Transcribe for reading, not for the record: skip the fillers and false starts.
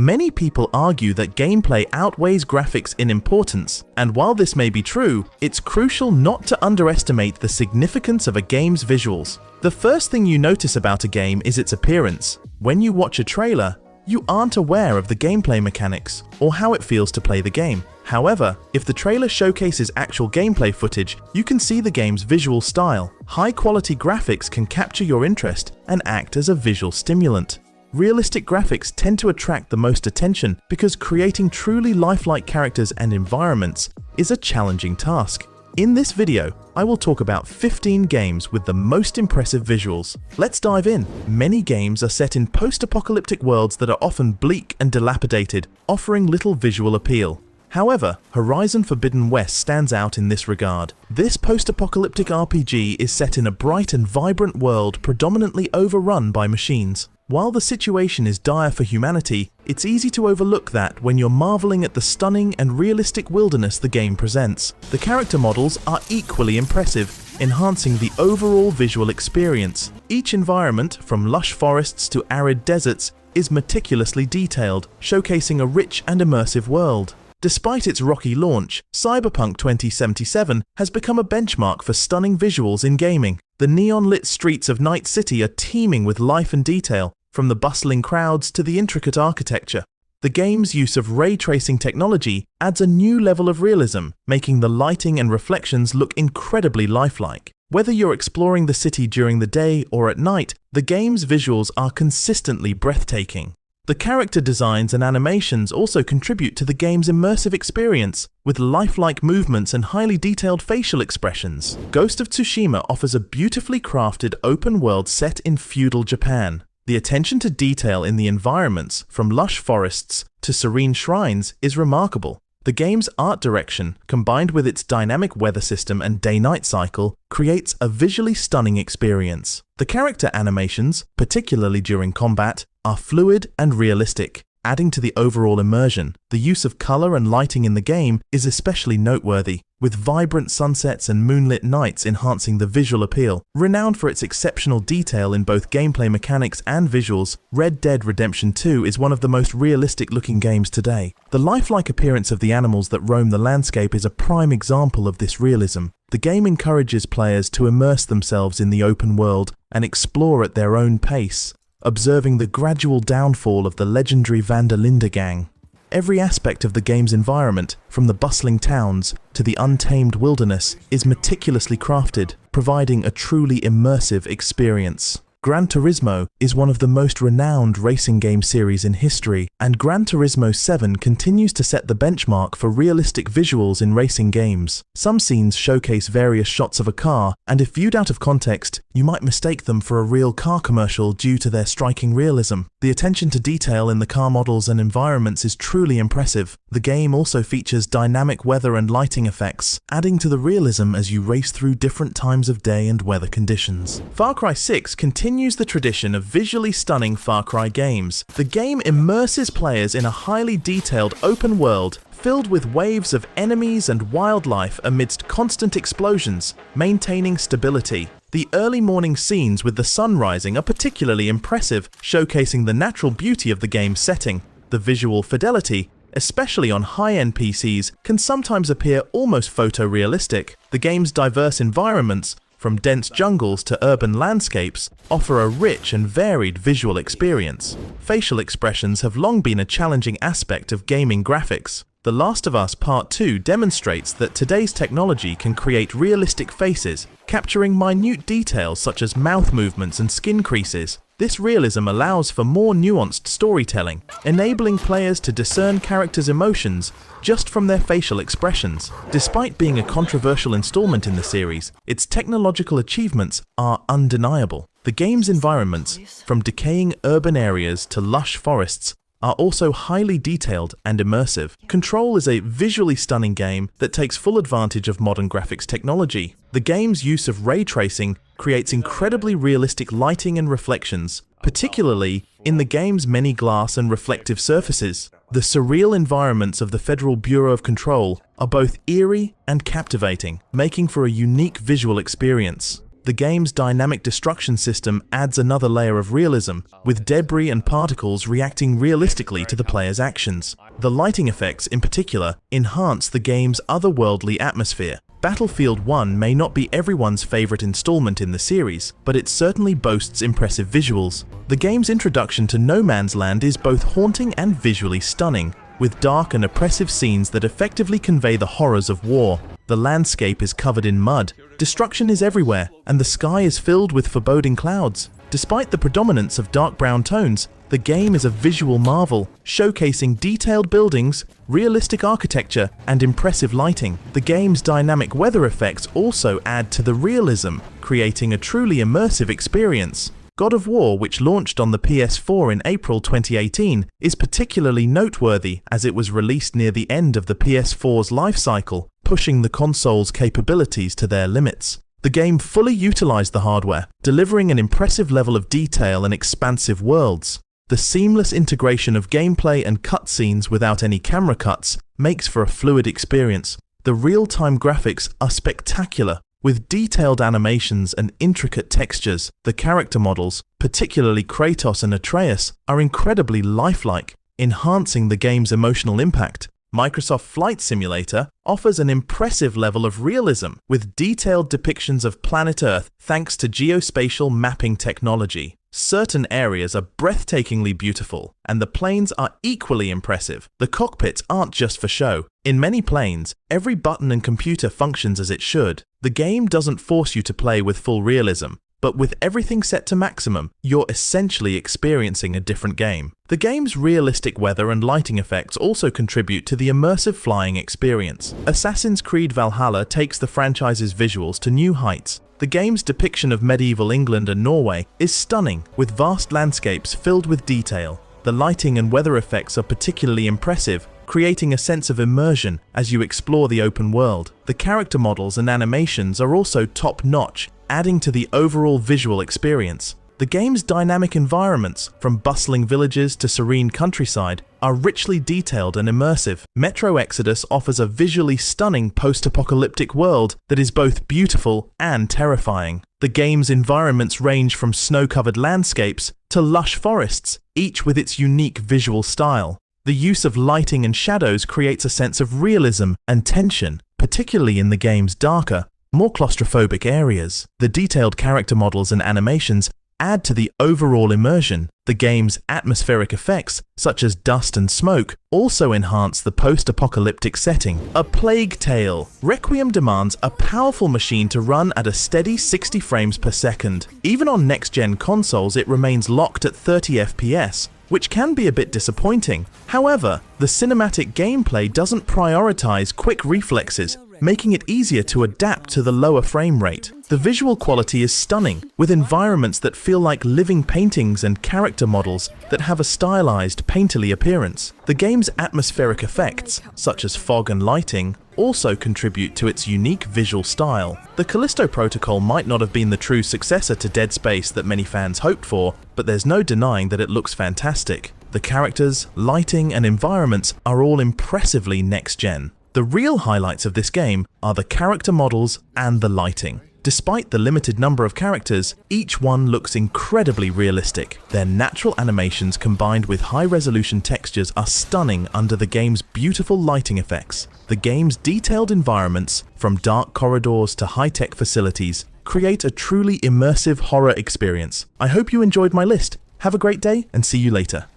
Many people argue that gameplay outweighs graphics in importance, and while this may be true, it's crucial not to underestimate the significance of a game's visuals. The first thing you notice about a game is its appearance. When you watch a trailer, you aren't aware of the gameplay mechanics or how it feels to play the game. However, if the trailer showcases actual gameplay footage, you can see the game's visual style. High-quality graphics can capture your interest and act as a visual stimulant. Realistic graphics tend to attract the most attention because creating truly lifelike characters and environments is a challenging task. In this video, I will talk about 15 games with the most impressive visuals. Let's dive in. Many games are set in post-apocalyptic worlds that are often bleak and dilapidated, offering little visual appeal. However, Horizon Forbidden West stands out in this regard. This post-apocalyptic RPG is set in a bright and vibrant world predominantly overrun by machines. While the situation is dire for humanity, it's easy to overlook that when you're marveling at the stunning and realistic wilderness the game presents. The character models are equally impressive, enhancing the overall visual experience. Each environment, from lush forests to arid deserts, is meticulously detailed, showcasing a rich and immersive world. Despite its rocky launch, Cyberpunk 2077 has become a benchmark for stunning visuals in gaming. The neon-lit streets of Night City are teeming with life and detail, from the bustling crowds to the intricate architecture. The game's use of ray tracing technology adds a new level of realism, making the lighting and reflections look incredibly lifelike. Whether you're exploring the city during the day or at night, the game's visuals are consistently breathtaking. The character designs and animations also contribute to the game's immersive experience, with lifelike movements and highly detailed facial expressions. Ghost of Tsushima offers a beautifully crafted open world set in feudal Japan. The attention to detail in the environments, from lush forests to serene shrines, is remarkable. The game's art direction, combined with its dynamic weather system and day-night cycle, creates a visually stunning experience. The character animations, particularly during combat, are fluid and realistic, adding to the overall immersion. The use of color and lighting in the game is especially noteworthy, with vibrant sunsets and moonlit nights enhancing the visual appeal. Renowned for its exceptional detail in both gameplay mechanics and visuals, Red Dead Redemption 2 is one of the most realistic-looking games today. The lifelike appearance of the animals that roam the landscape is a prime example of this realism. The game encourages players to immerse themselves in the open world and explore at their own pace, observing the gradual downfall of the legendary Van der Linde gang. Every aspect of the game's environment, from the bustling towns to the untamed wilderness, is meticulously crafted, providing a truly immersive experience. Gran Turismo is one of the most renowned racing game series in history, and Gran Turismo 7 continues to set the benchmark for realistic visuals in racing games. Some scenes showcase various shots of a car, and if viewed out of context, you might mistake them for a real car commercial due to their striking realism. The attention to detail in the car models and environments is truly impressive. The game also features dynamic weather and lighting effects, adding to the realism as you race through different times of day and weather conditions. Far Cry 6 continues the tradition of visually stunning Far Cry games. The game immerses players in a highly detailed open world filled with waves of enemies and wildlife amidst constant explosions, maintaining stability. The early morning scenes with the sun rising are particularly impressive, showcasing the natural beauty of the game's setting. The visual fidelity, especially on high-end PCs, can sometimes appear almost photorealistic. The game's diverse environments, from dense jungles to urban landscapes, offer a rich and varied visual experience. Facial expressions have long been a challenging aspect of gaming graphics. The Last of Us Part 2 demonstrates that today's technology can create realistic faces, capturing minute details such as mouth movements and skin creases. This realism allows for more nuanced storytelling, enabling players to discern characters' emotions just from their facial expressions. Despite being a controversial installment in the series, its technological achievements are undeniable. The game's environments, from decaying urban areas to lush forests, are also highly detailed and immersive. Control is a visually stunning game that takes full advantage of modern graphics technology. The game's use of ray tracing creates incredibly realistic lighting and reflections, particularly in the game's many glass and reflective surfaces. The surreal environments of the Federal Bureau of Control are both eerie and captivating, making for a unique visual experience. The game's dynamic destruction system adds another layer of realism, with debris and particles reacting realistically to the player's actions. The lighting effects, in particular, enhance the game's otherworldly atmosphere. Battlefield 1 may not be everyone's favorite installment in the series, but it certainly boasts impressive visuals. The game's introduction to No Man's Land is both haunting and visually stunning, with dark and oppressive scenes that effectively convey the horrors of war. The landscape is covered in mud, destruction is everywhere, and the sky is filled with foreboding clouds. Despite the predominance of dark brown tones, the game is a visual marvel, showcasing detailed buildings, realistic architecture, and impressive lighting. The game's dynamic weather effects also add to the realism, creating a truly immersive experience. God of War, which launched on the PS4 in April 2018, is particularly noteworthy as it was released near the end of the PS4's life cycle, pushing the console's capabilities to their limits. The game fully utilized the hardware, delivering an impressive level of detail and expansive worlds. The seamless integration of gameplay and cutscenes without any camera cuts makes for a fluid experience. The real-time graphics are spectacular, with detailed animations and intricate textures. The character models, particularly Kratos and Atreus, are incredibly lifelike, enhancing the game's emotional impact. Microsoft Flight Simulator offers an impressive level of realism, with detailed depictions of planet Earth thanks to geospatial mapping technology. Certain areas are breathtakingly beautiful, and the planes are equally impressive. The cockpits aren't just for show. In many planes, every button and computer functions as it should. The game doesn't force you to play with full realism, but with everything set to maximum, you're essentially experiencing a different game. The game's realistic weather and lighting effects also contribute to the immersive flying experience. Assassin's Creed Valhalla takes the franchise's visuals to new heights. The game's depiction of medieval England and Norway is stunning, with vast landscapes filled with detail. The lighting and weather effects are particularly impressive, creating a sense of immersion as you explore the open world. The character models and animations are also top-notch, adding to the overall visual experience. The game's dynamic environments, from bustling villages to serene countryside, are richly detailed and immersive. Metro Exodus offers a visually stunning post-apocalyptic world that is both beautiful and terrifying. The game's environments range from snow-covered landscapes to lush forests, each with its unique visual style. The use of lighting and shadows creates a sense of realism and tension, particularly in the game's darker, more claustrophobic areas. The detailed character models and animations add to the overall immersion. The game's atmospheric effects, such as dust and smoke, also enhance the post-apocalyptic setting. A Plague Tale. Requiem demands a powerful machine to run at a steady 60 frames per second. Even on next-gen consoles, it remains locked at 30 FPS, which can be a bit disappointing. However, the cinematic gameplay doesn't prioritize quick reflexes, making it easier to adapt to the lower frame rate. The visual quality is stunning, with environments that feel like living paintings and character models that have a stylized, painterly appearance. The game's atmospheric effects, such as fog and lighting, also contribute to its unique visual style. The Callisto Protocol might not have been the true successor to Dead Space that many fans hoped for, but there's no denying that it looks fantastic. The characters, lighting, and environments are all impressively next-gen. The real highlights of this game are the character models and the lighting. Despite the limited number of characters, each one looks incredibly realistic. Their natural animations combined with high-resolution textures are stunning under the game's beautiful lighting effects. The game's detailed environments, from dark corridors to high-tech facilities, create a truly immersive horror experience. I hope you enjoyed my list. Have a great day and see you later.